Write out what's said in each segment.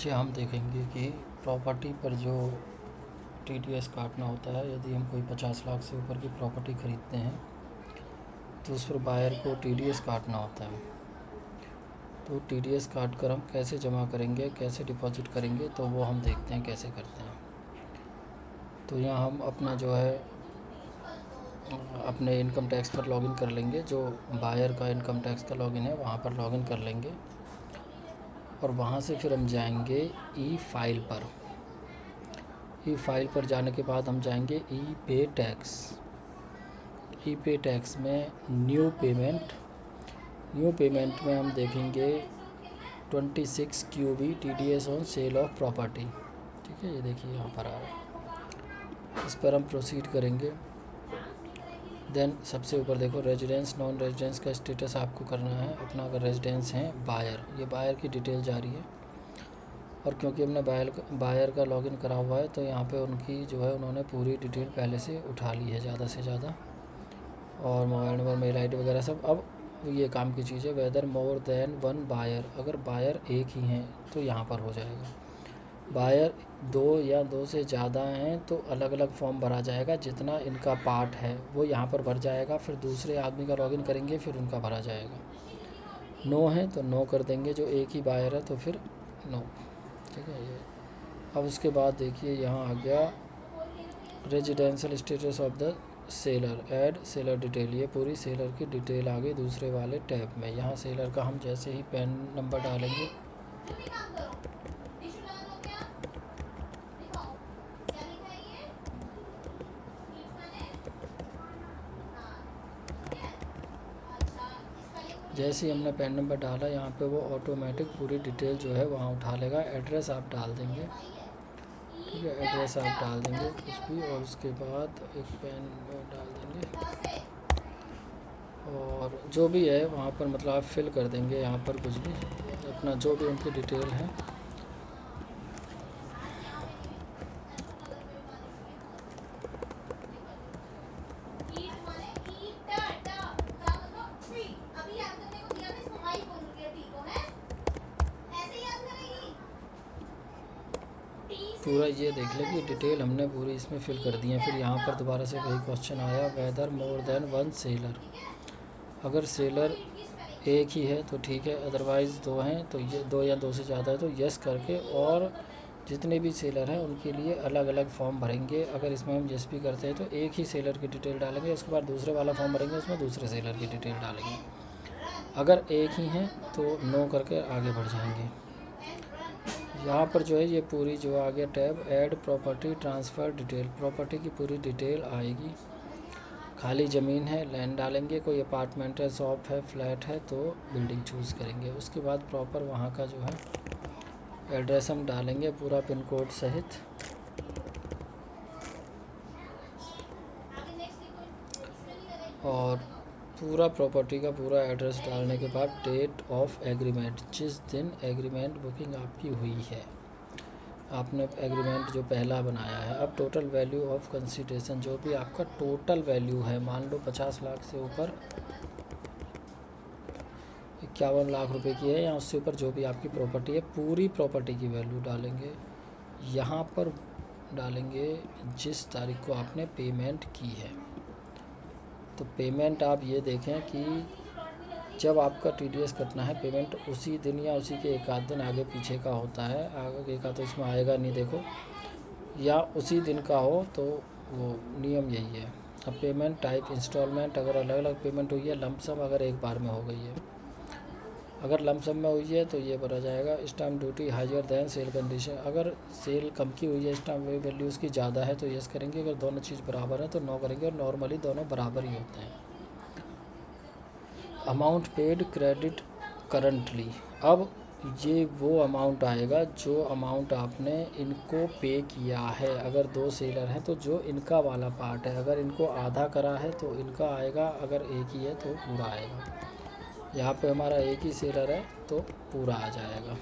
नीचे हम देखेंगे कि प्रॉपर्टी पर जो टीडीएस काटना होता है, यदि हम कोई 50 लाख से ऊपर की प्रॉपर्टी ख़रीदते हैं तो उस पर बायर को टीडीएस काटना होता है। तो टीडीएस काट कर हम कैसे जमा करेंगे, कैसे डिपॉजिट करेंगे, तो वो हम देखते हैं कैसे करते हैं। तो यहाँ हम अपना जो है अपने इनकम टैक्स पर लॉगिन कर लेंगे। जो बायर का इनकम टैक्स का लॉगिन है वहाँ पर लॉगिन कर लेंगे और वहाँ से फिर हम जाएंगे ई फाइल पर। ई फाइल पर जाने के बाद हम जाएंगे ई पे टैक्स। ई पे टैक्स में न्यू पेमेंट में हम देखेंगे 26 QB TDS on sale of property. ठीक है, ये देखिए यहाँ पर आ रहा है। इस पर हम प्रोसीड करेंगे। देन सबसे ऊपर देखो रेजिडेंस नॉन रेजिडेंस का स्टेटस आपको करना है अपना। अगर रेजिडेंस है बायर, ये बायर की डिटेल जा रही है। और क्योंकि हमने बायर का लॉगिन करा हुआ है तो यहाँ पे उनकी जो है उन्होंने पूरी डिटेल पहले से उठा ली है ज़्यादा से ज़्यादा, और मोबाइल नंबर, मेल ID वगैरह सब। अब ये काम की चीज़ है। Whether more than one buyer, अगर बायर एक ही हैं तो यहाँ पर हो जाएगा। बायर 2 या 2 से ज़्यादा हैं तो अलग अलग फॉर्म भरा जाएगा। जितना इनका पार्ट है वो यहाँ पर भर जाएगा, फिर दूसरे आदमी का लॉगिन करेंगे फिर उनका भरा जाएगा। नो है तो नो कर देंगे, जो एक ही बायर है तो फिर नो। ठीक है ये। अब उसके बाद देखिए यहाँ आ गया residential status of the seller, add seller detail. ये पूरी सेलर की डिटेल आ गई दूसरे वाले टैब में। यहाँ सेलर का हम जैसे ही पैन नंबर डालेंगे जैसे ही हमने पैन नंबर डाला यहाँ पे वो ऑटोमेटिक पूरी डिटेल जो है वहाँ उठा लेगा। एड्रेस आप डाल देंगे। ठीक है, एड्रेस आप डाल देंगे कुछ भी, और उसके बाद एक पैन डाल देंगे और जो भी है वहाँ पर मतलब आप फिल कर देंगे यहाँ पर कुछ भी अपना जो भी उनकी डिटेल है। पूरा ये देख ले कि डिटेल हमने पूरी इसमें फिल कर दी है। फिर यहाँ पर दोबारा से वही क्वेश्चन आया, whether more than one seller. अगर सेलर एक ही है तो ठीक है, अदरवाइज़ 2 हैं तो ये 2 या 2 से ज़्यादा है तो यस करके, और जितने भी सेलर हैं उनके लिए अलग अलग फॉर्म भरेंगे। अगर इसमें हम यस भी करते हैं तो एक ही सेलर की डिटेल डालेंगे, उसके बाद दूसरे वाला फॉर्म भरेंगे उसमें दूसरे सेलर की डिटेल डालेंगे। अगर एक ही हैं तो नो करके आगे बढ़ जाएंगे। यहाँ पर जो है ये पूरी जो आ गया tab add property transfer detail, property की पूरी डिटेल आएगी। खाली ज़मीन है लैंड डालेंगे, कोई अपार्टमेंट है, शॉप है, फ्लैट है तो बिल्डिंग चूज़ करेंगे। उसके बाद प्रॉपर वहाँ का जो है एड्रेस हम डालेंगे पूरा पिन कोड सहित। और पूरा प्रॉपर्टी का पूरा एड्रेस डालने के बाद डेट ऑफ एग्रीमेंट, जिस दिन एग्रीमेंट बुकिंग आपकी हुई है, आपने एग्रीमेंट जो पहला बनाया है। अब टोटल वैल्यू ऑफ कंसीडरेशन, जो भी आपका टोटल वैल्यू है, मान लो 50 लाख से ऊपर 51 लाख रुपए की है या उससे ऊपर जो भी आपकी प्रॉपर्टी है, पूरी प्रॉपर्टी की वैल्यू डालेंगे। यहाँ पर डालेंगे जिस तारीख को आपने पेमेंट की है। तो पेमेंट आप ये देखें कि जब आपका TDS कटना है पेमेंट उसी दिन या उसी के एक आध दिन आगे पीछे का होता है। आगे का तो इसमें आएगा नहीं देखो, या उसी दिन का हो तो वो नियम यही है। अब पेमेंट टाइप इंस्टॉलमेंट, अगर अलग अलग पेमेंट हुई है, लमसम अगर एक बार में हो गई है, अगर लमसम में हुई है तो ये भरा जाएगा। Stamp duty higher than sale condition, अगर सेल कम की हुई है, स्टाम्प वैल्यू उसकी ज़्यादा है तो यस करेंगे, अगर दोनों चीज़ बराबर है तो नो करेंगे, और नॉर्मली दोनों बराबर ही होते हैं। अमाउंट पेड क्रेडिट करंटली, अब ये वो अमाउंट आएगा जो अमाउंट आपने इनको पे किया है। अगर 2 सेलर हैं तो जो इनका वाला पार्ट है, अगर इनको आधा करा है तो इनका आएगा, अगर एक ही है तो पूरा आएगा। यहाँ पे हमारा एक ही सेलर है तो पूरा आ जाएगा।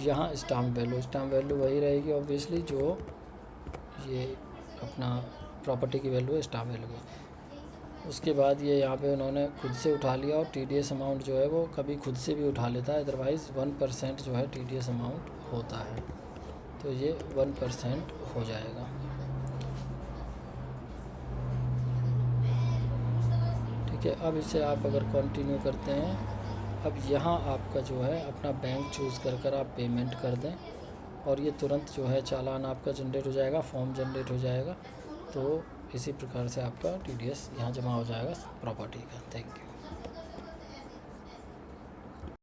यहाँ स्टाम्प वैल्यू वही रहेगी ऑब्वियसली, जो ये अपना प्रॉपर्टी की वैल्यू है स्टाम्प वैल्यू की। उसके बाद ये यहाँ पे उन्होंने खुद से उठा लिया, और TDS अमाउंट जो है वो कभी खुद से भी उठा लेता है, अदरवाइज़ 1% जो है TDS अमाउंट होता है, तो ये 1% हो जाएगा। ठीक है, अब इसे आप अगर कंटिन्यू करते हैं, अब यहाँ आपका जो है अपना बैंक चूज़ कर आप पेमेंट कर दें, और ये तुरंत जो है चालान आपका जनरेट हो जाएगा, फॉर्म जनरेट हो जाएगा। तो इसी प्रकार से आपका TDS यहाँ जमा हो जाएगा प्रॉपर्टी का। Thank you.